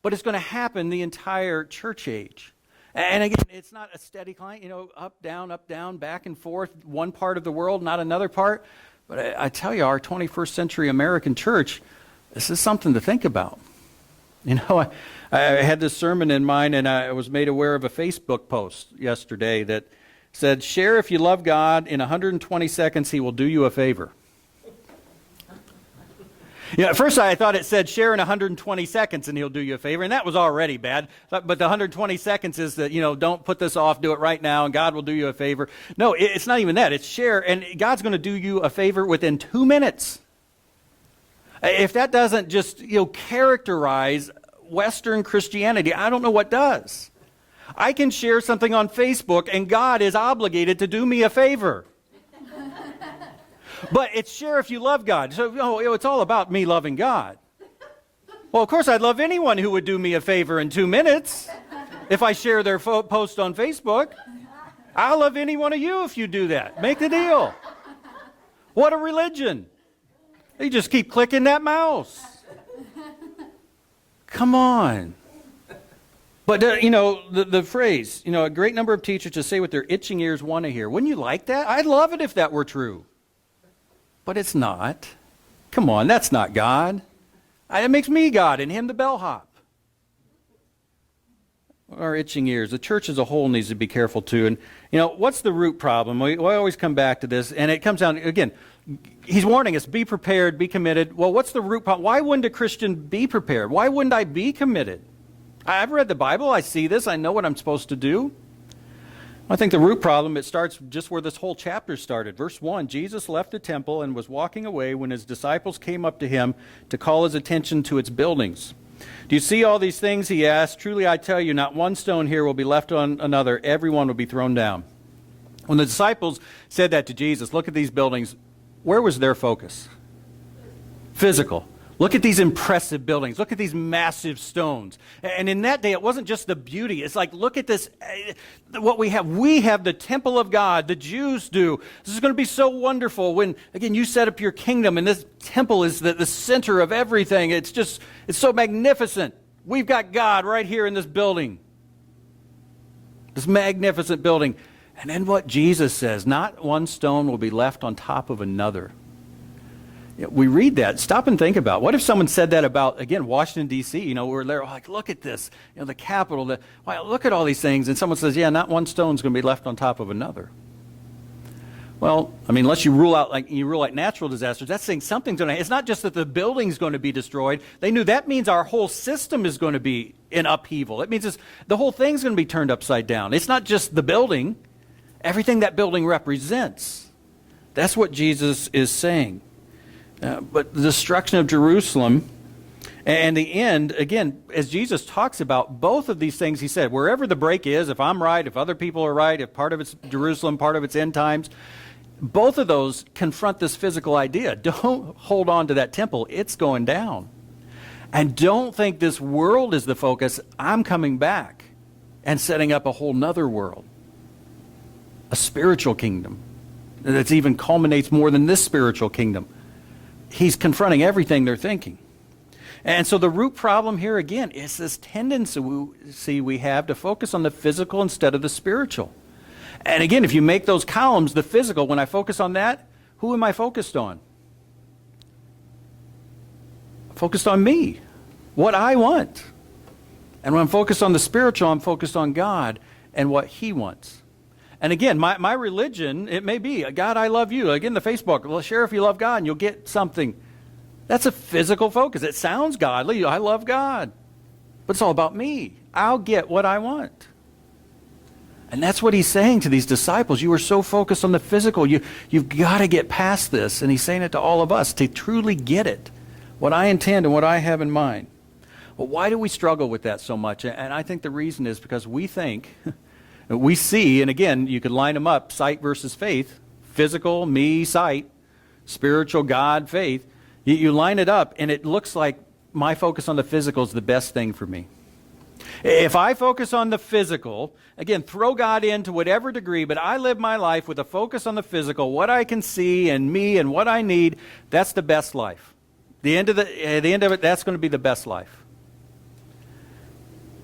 But it's going to happen the entire church age. And again, it's not a steady climb, you know, up, down, back and forth, one part of the world, not another part. But I tell you, our 21st century American church, this is something to think about. You know, I had this sermon in mind, and I was made aware of a Facebook post yesterday that said, share if you love God. In 120 seconds, he will do you a favor. Yeah, at first I thought it said share in 120 seconds and he'll do you a favor, and that was already bad. But the 120 seconds is that, you know, don't put this off, do it right now, and God will do you a favor. No, it's not even that. It's share, and God's going to do you a favor within 2 minutes. If that doesn't just, you know, characterize Western Christianity, I don't know what does. I can share something on Facebook, and God is obligated to do me a favor. But it's share if you love God. So, you know, it's all about me loving God. Well, of course, I'd love anyone who would do me a favor in 2 minutes if I share their post on Facebook. I'll love any one of you if you do that. Make the deal. What a religion. You just keep clicking that mouse. Come on. But, you know, the phrase, you know, a great number of teachers to say what their itching ears want to hear. Wouldn't you like that? I'd love it if that were true. But it's not. Come on, that's not God. It makes me God and him the bellhop. our itching ears. The church as a whole needs to be careful too. And, what's the root problem? We always come back to this, and it comes down, again, he's warning us, be prepared, be committed. Well, what's the root problem? Why wouldn't a Christian be prepared? Why wouldn't I be committed? I've read the Bible. I see this. I know what I'm supposed to do. I think the root problem, it starts just where this whole chapter started. Verse 1, Jesus left the temple and was walking away when his disciples came up to him to call his attention to its buildings. Do you see all these things? He asked. Truly I tell you, not one stone here will be left on another. Every one will be thrown down. When the disciples said that to Jesus, look at these buildings, where was their focus? Physical. Look at these impressive buildings. Look at these massive stones. And in that day, it wasn't just the beauty. It's like, look at this, what we have. We have the temple of God. The Jews do. This is going to be so wonderful when, again, you set up your kingdom, and this temple is the center of everything. It's so magnificent. We've got God right here in this building. This magnificent building. And then what Jesus says, not one stone will be left on top of another. We read that. Stop and think about, what if someone said that about, again, Washington, D.C., we're there, like, look at this, the Capitol, wow, look at all these things, and someone says, yeah, not one stone's going to be left on top of another. Well, unless you rule out natural disasters, that's saying something's going to, it's not just that the building's going to be destroyed. They knew that means our whole system is going to be in upheaval. It means the whole thing's going to be turned upside down. It's not just the building, everything that building represents. That's what Jesus is saying. But the destruction of Jerusalem and the end, again, as Jesus talks about both of these things, he said, wherever the break is, if I'm right, if other people are right, if part of it's Jerusalem, part of it's end times, both of those confront this physical idea. Don't hold on to that temple. It's going down. And don't think this world is the focus. I'm coming back and setting up a whole nother world, a spiritual kingdom that even culminates more than this spiritual kingdom. He's confronting everything they're thinking. And so the root problem here, again, is this tendency we have to focus on the physical instead of the spiritual. And again, if you make those columns the physical, when I focus on that, who am I focused on? Focused on me, what I want. And when I'm focused on the spiritual, I'm focused on God and what He wants. And again, my religion, it may be, God, I love you. Again, the Facebook, well, share if you love God and you'll get something. That's a physical focus. It sounds godly. I love God. But it's all about me. I'll get what I want. And that's what he's saying to these disciples. You are so focused on the physical. You've got to get past this. And he's saying it to all of us to truly get it, what I intend and what I have in mind. Well, why do we struggle with that so much? And I think the reason is because we think... We see, and again, you could line them up, sight versus faith, physical, me, sight, spiritual, God, faith. You line it up, and it looks like my focus on the physical is the best thing for me. If I focus on the physical, again, throw God in to whatever degree, but I live my life with a focus on the physical, what I can see and me and what I need, that's the best life. At the end of it, that's going to be the best life.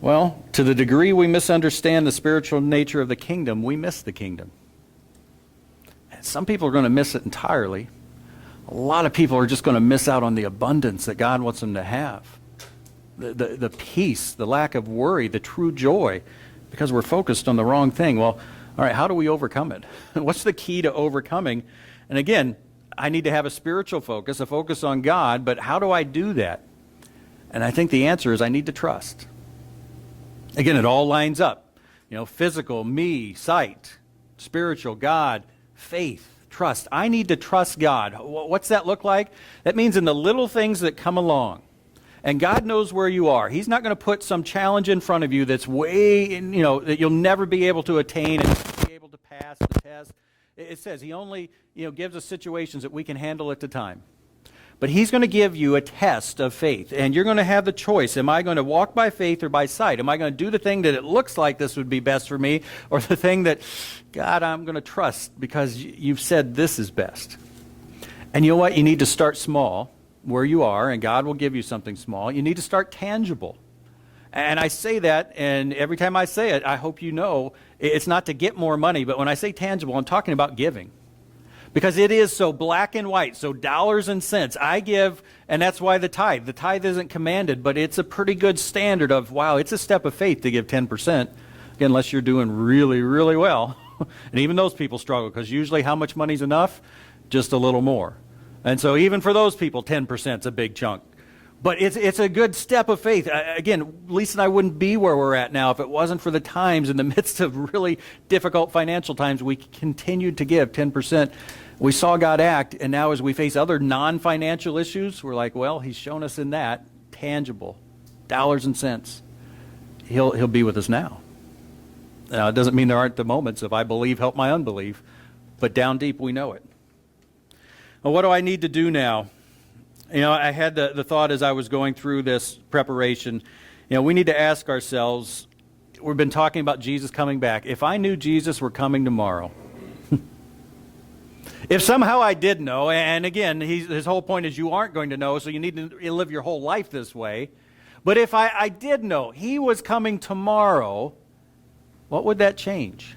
Well, to the degree we misunderstand the spiritual nature of the kingdom, we miss the kingdom. And some people are going to miss it entirely. A lot of people are just going to miss out on the abundance that God wants them to have. The peace, the lack of worry, the true joy, because we're focused on the wrong thing. Well, all right, how do we overcome it? What's the key to overcoming? And again, I need to have a spiritual focus, a focus on God, but how do I do that? And I think the answer is I need to trust. Again, it all lines up. Physical, me, sight, spiritual, God, faith, trust. I need to trust God. What's that look like? That means in the little things that come along. And God knows where you are. He's not going to put some challenge in front of you that's way, that you'll never be able to attain and be able to pass the test. It says He only, gives us situations that we can handle at the time. But He's going to give you a test of faith, and you're going to have the choice. Am I going to walk by faith or by sight? Am I going to do the thing that it looks like this would be best for me, or the thing that, God, I'm going to trust because you've said this is best? And you know what? You need to start small where you are, and God will give you something small. You need to start tangible. And I say that, and every time I say it, I hope you know, it's not to get more money, but when I say tangible, I'm talking about giving. Because it is so black and white, so dollars and cents. I give, and that's why the tithe isn't commanded, but it's a pretty good standard of, wow, it's a step of faith to give 10%, again, unless you're doing really, really well. And even those people struggle, because usually how much money's enough? Just a little more. And so even for those people, 10% is a big chunk. But it's a good step of faith. Again, Lisa and I wouldn't be where we're at now if it wasn't for the times in the midst of really difficult financial times. We continued to give 10%. We saw God act, and now as we face other non-financial issues, we're like, well, he's shown us in that, tangible, dollars and cents. He'll be with us now. Now, it doesn't mean there aren't the moments of I believe, help my unbelief, but down deep we know it. Well, what do I need to do now? I had the thought as I was going through this preparation, we need to ask ourselves, we've been talking about Jesus coming back. If I knew Jesus were coming tomorrow, if somehow I did know, and again, his whole point is you aren't going to know, so you need to live your whole life this way. But if I did know he was coming tomorrow, what would that change?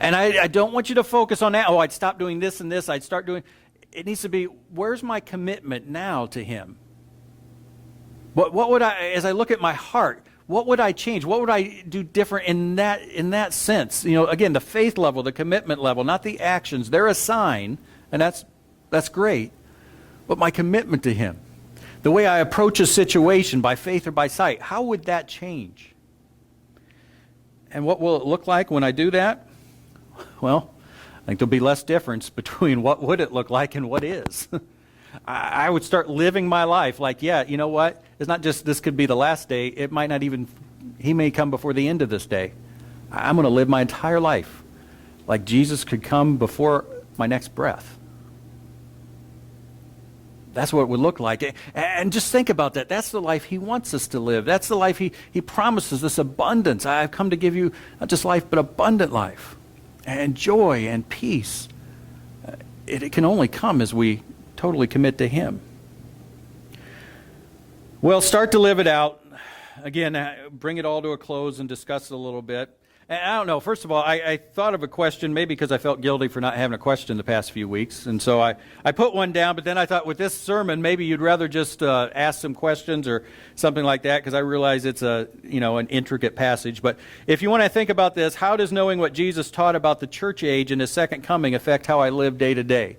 And I don't want you to focus on that. Oh, I'd stop doing this and this. I'd start doing... It needs to be, where's my commitment now to him? What would I, as I look at my heart, what would I change? What would I do different in that sense? Again, the faith level, the commitment level, not the actions. They're a sign, and that's great. But my commitment to him, the way I approach a situation by faith or by sight, how would that change? And what will it look like when I do that? Well, I think there'll be less difference between what would it look like and what is. I would start living my life like, yeah, you know what? It's not just this could be the last day. It might not even, he may come before the end of this day. I'm going to live my entire life like Jesus could come before my next breath. That's what it would look like. And just think about that. That's the life he wants us to live. That's the life he promises, this abundance. I've come to give you not just life, but abundant life. And joy and peace. It can only come as we totally commit to him. Well, start to live it out. Again, bring it all to a close and discuss it a little bit. And I don't know. First of all, I thought of a question, maybe because I felt guilty for not having a question the past few weeks. And so I put one down, but then I thought with this sermon, maybe you'd rather just ask some questions or something like that, because I realize it's an intricate passage. But if you want to think about this, how does knowing what Jesus taught about the church age and his second coming affect how I live day to day?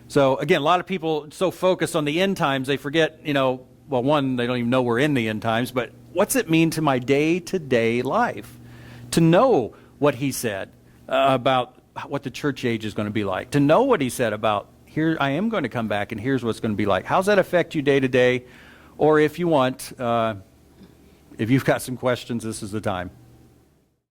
So again, a lot of people so focused on the end times, they forget, well, one, they don't even know we're in the end times, but what's it mean to my day-to-day life? To know what he said about what the church age is going to be like. To know what he said about, here I am going to come back and here's what's going to be like. How's that affect you day to day? Or if you want, if you've got some questions, this is the time.